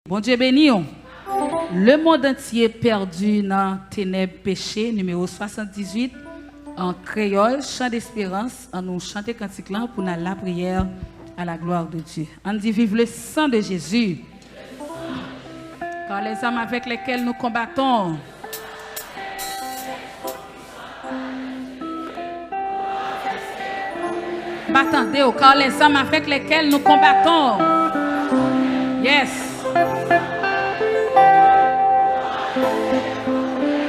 Bon Dieu béni. Le monde entier perdu dans ténèbres péché, numéro 78, en créole, chant d'espérance, en nous chanter cantique pour la prière à la gloire de Dieu. On dit vive le sang de Jésus. Car les armes avec lesquelles nous combattons. Attendez, car les armes avec lesquelles nous combattons. Yes.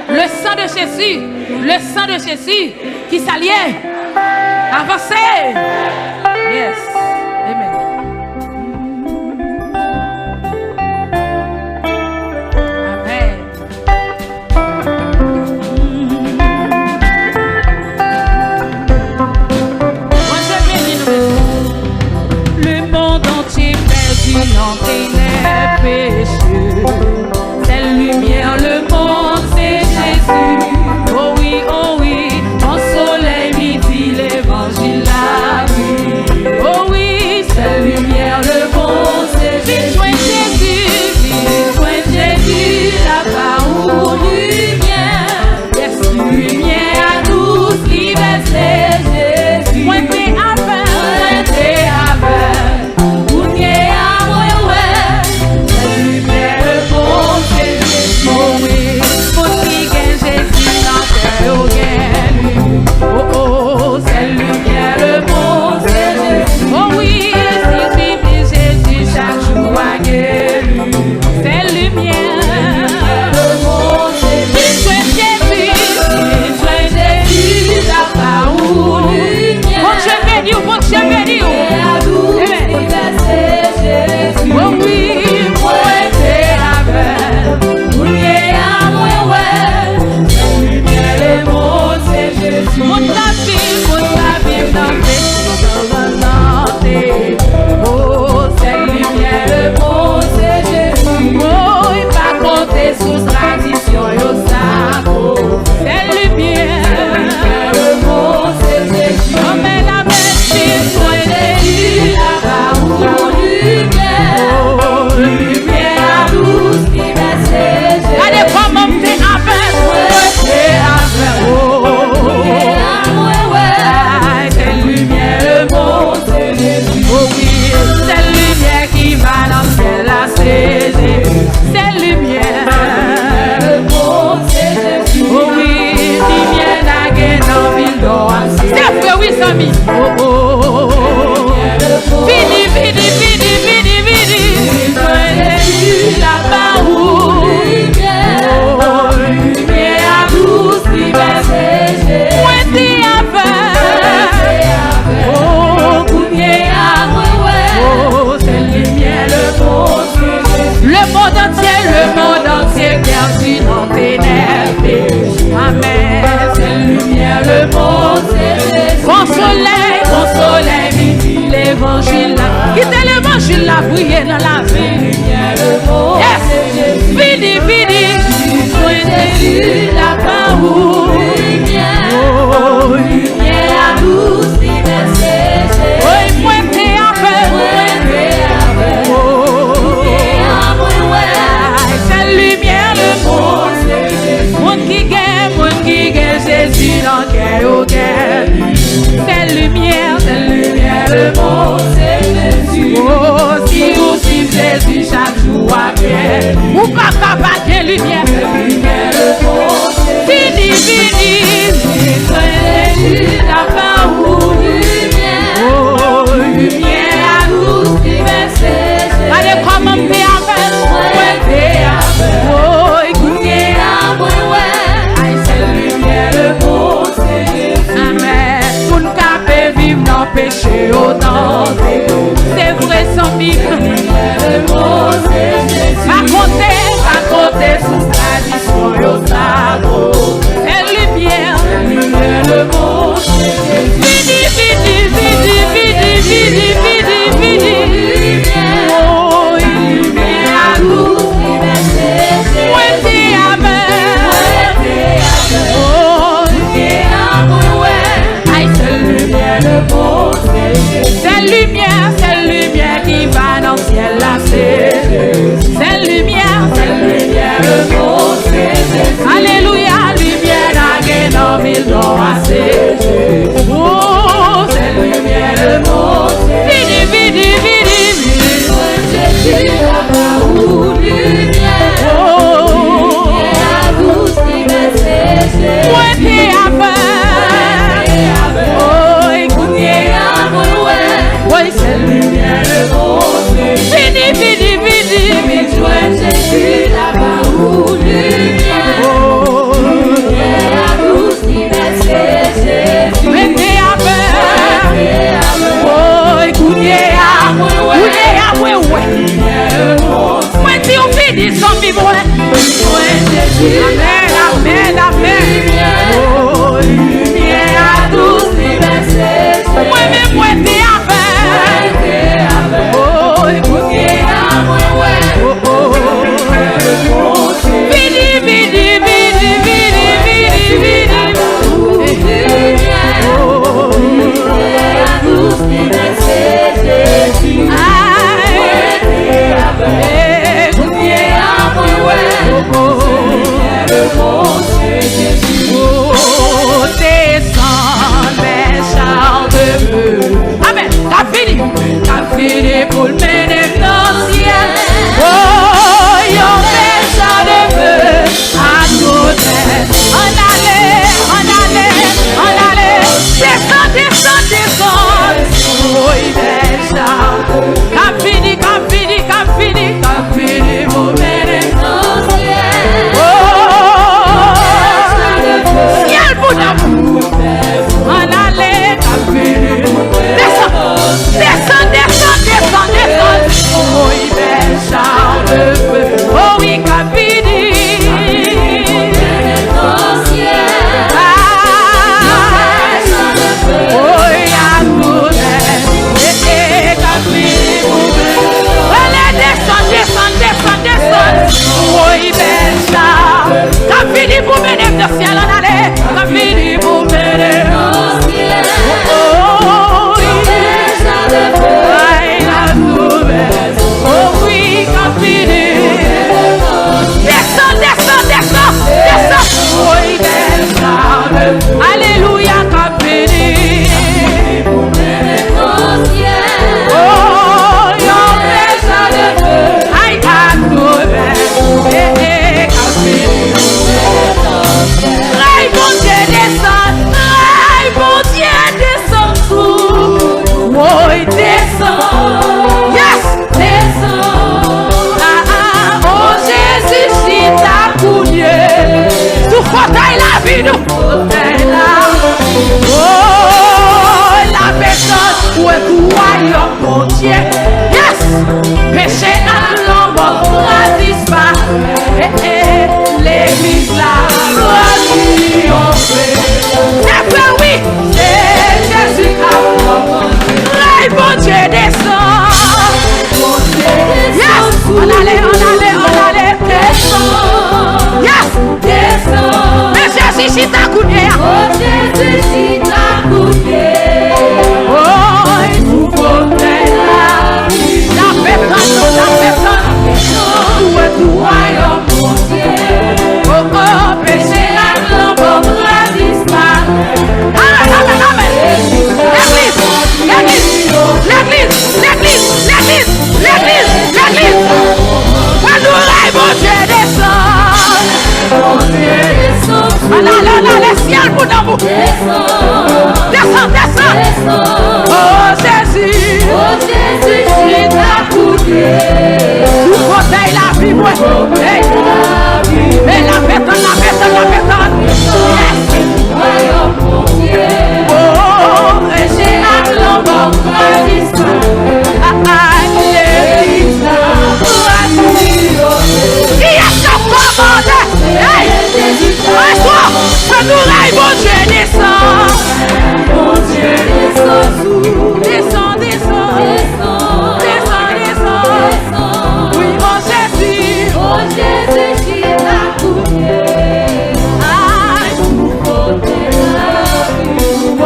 Le sang de Jésus qui s'allie. Avancez. Yes. Amen. Amen. Le monde entier perdu dans ténèbres pécheux. Cette lumière, le monde, c'est Jésus. Oh oui, mon soleil midi, l'évangile la vie. Oh oui, cette lumière, le monde, c'est Jésus. Joins Jésus, la parole lumière. Yes, lumière à tous qui baisse Jésus. Pointez avec. Oh, c'est lumière, le bon, c'est Jésus. Oh oui, si tu vis Jésus, chaque jour à guérir. C'est lumière, le bon, c'est Jésus. Joins Jésus, la parole lumière. Bon Dieu béni, oh oui, moi c'est avec. Monte la vie dans le péché. Oh, c'est lumière, le bon, c'est Jésus. Oh, il va compter sous tradition, yo sacro. C'est lumière, le bon, c'est Jésus. Oh, mais la bêtise, soin Jésus, la parole lumière. Oh, lumière douce qui baisse Jésus. Allez, comment me fait avec, c'est avec. Oh. C'est lumière, le bon, c'est Jésus. Oh oui, c'est lumière qui va dans le ciel, là, c'est Jésus. C'est lumière, le bon, c'est Jésus. Oh oui, lumière d'aguet dans ville d'or. C'est vrai, oui, Samy. Oh oh, vidi. Jésus, la parole. Oh, lumière douce, qui baisse Jésus. Pointez oh, c'est lumière, le monde entier perdu dans ténèbres. Amen, c'est lumière, le monde, c'est Jésus. Bon soleil, midi, l'évangile là. Quittez l'évangile là, briller dans la vie. Lumière, le monde, c'est Jésus. Vidi, soin Jésus, la parole. Oh, lumière douce, qui baisse Jésus. Oh, pointez avec. Oh, c'est lumière, le monde, c'est Jésus. Monde qui gagne Jésus dans quel auquel. C'est lumière, le monde, c'est Jésus. Oh, si vous suivez Jésus chaque jour à pied. Ou pas capable de lumière. Lumière, le monde, c'est Jésus. Jésus, la parole lumière. Oh, lumière douce qui baisse Jésus. Allez, comment me fait avec. Oh, écoutez à moi, ouais. C'est lumière, le bon, c'est Jésus. Amen. Pour nous caper, vivre dans le péché autant. C'est vrai, sans vivre. Le bon, c'est Jésus. Pas compter sous tradition, yo sacro. C'est lumière. Amen, amen, amen. Oh, lumière à tous les versets. Moi-même, moi, t'es avec. Oh, écoutez à moi, ouais. Oh, oh, oh. Vidi, vidi, vidi, vidi, vidi, vidi. Oh, lumière à tous les versets. Jésus. Écoutez à moi, ouais. Oh, oh. Oh, descends mes chars de feu. Amen. T'as fini pour le mener dans le ciel. Oh, yon mes chars de feu. À côté. On allait. Descends. Oh, mes chars. Qu'a fini pour mener dans le ciel. Ciel pour d'amour, on allait taper. Descends. Oh, il belle char de feu. Oh, oui, Capini. Oh, il y a tout. Capini. Allez, descends. Oh, il belle char. Capini pour mener dans le ciel, on allait. Capini pour mener dans le ciel. Oh, oh oui, Capini. Descends. Oh, belle char. Alléluia, Capini. Oh, yon belle char de feu. Aïe, à tout belle. Capini. Aïe, bon Dieu, descend tout. Oh, il descend. Yes, descend. Oh, Jésus, si t'as coulé. Tout fauteuil la vie, nous. Oh, la personne où est tout royaume, mon Dieu. Yes, péché à l'ombre, disparaît. L'église là, triompher. C'est vrai, oui, c'est Jésus qui a bon Dieu descend. Yes, on allait, descend. Yes, descend. Mais Jésus, si t'as coupé. Oh, Jésus, si t'as coupé. Oh, il faut porter la personne. Où est tout royaume, mon Dieu. Oh, péché à l'ombre, disparaît. Amen. L'église. Quand nous rêvons, mon Dieu descend. Allez, ciel pour nous. Descends. Oh, Jésus, si t'as coulé. Tout côté la vie, moi. Et la personne. Yes. Oh, péché à l'ombre, l'église yes, quand nous rêvons, bon Dieu descend. Bon Dieu descend. Descend. Oui, mon Jésus, qui t'a coupé. Oh,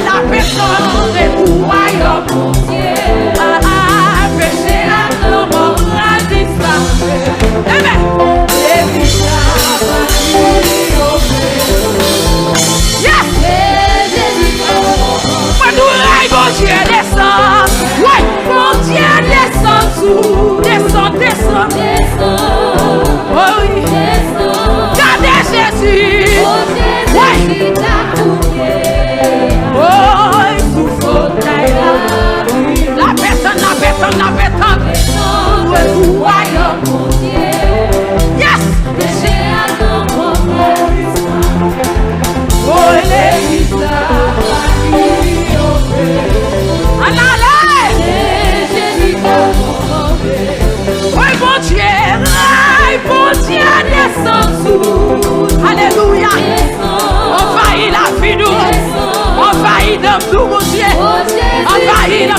la personne est tout royaume, mon Dieu. Péché à l'ombre, disparaît. Amen. Bon Dieu descend. Oui, bon Dieu descend tout. Descend. Oh oui. Gardez Jésus. Oui. Oh, il souffre. La personne. Où est tout royaume, mon Dieu. Yes. Oh, l'église. Oui, bon Dieu Alléluia. Envahis la vie nous. Envahis de nous, mon Dieu. Envahis.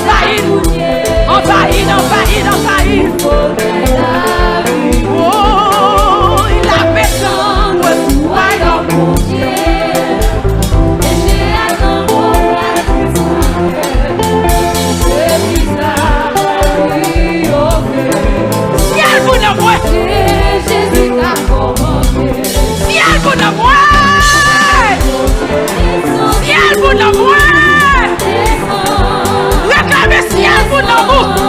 Oh, il a besoin de toi, mon Dieu. Ciel pour nous moi. Jésus t'a commandé. Ciel pour nous moi. Ciel pour nous moi. Réclamez ciel pour nous.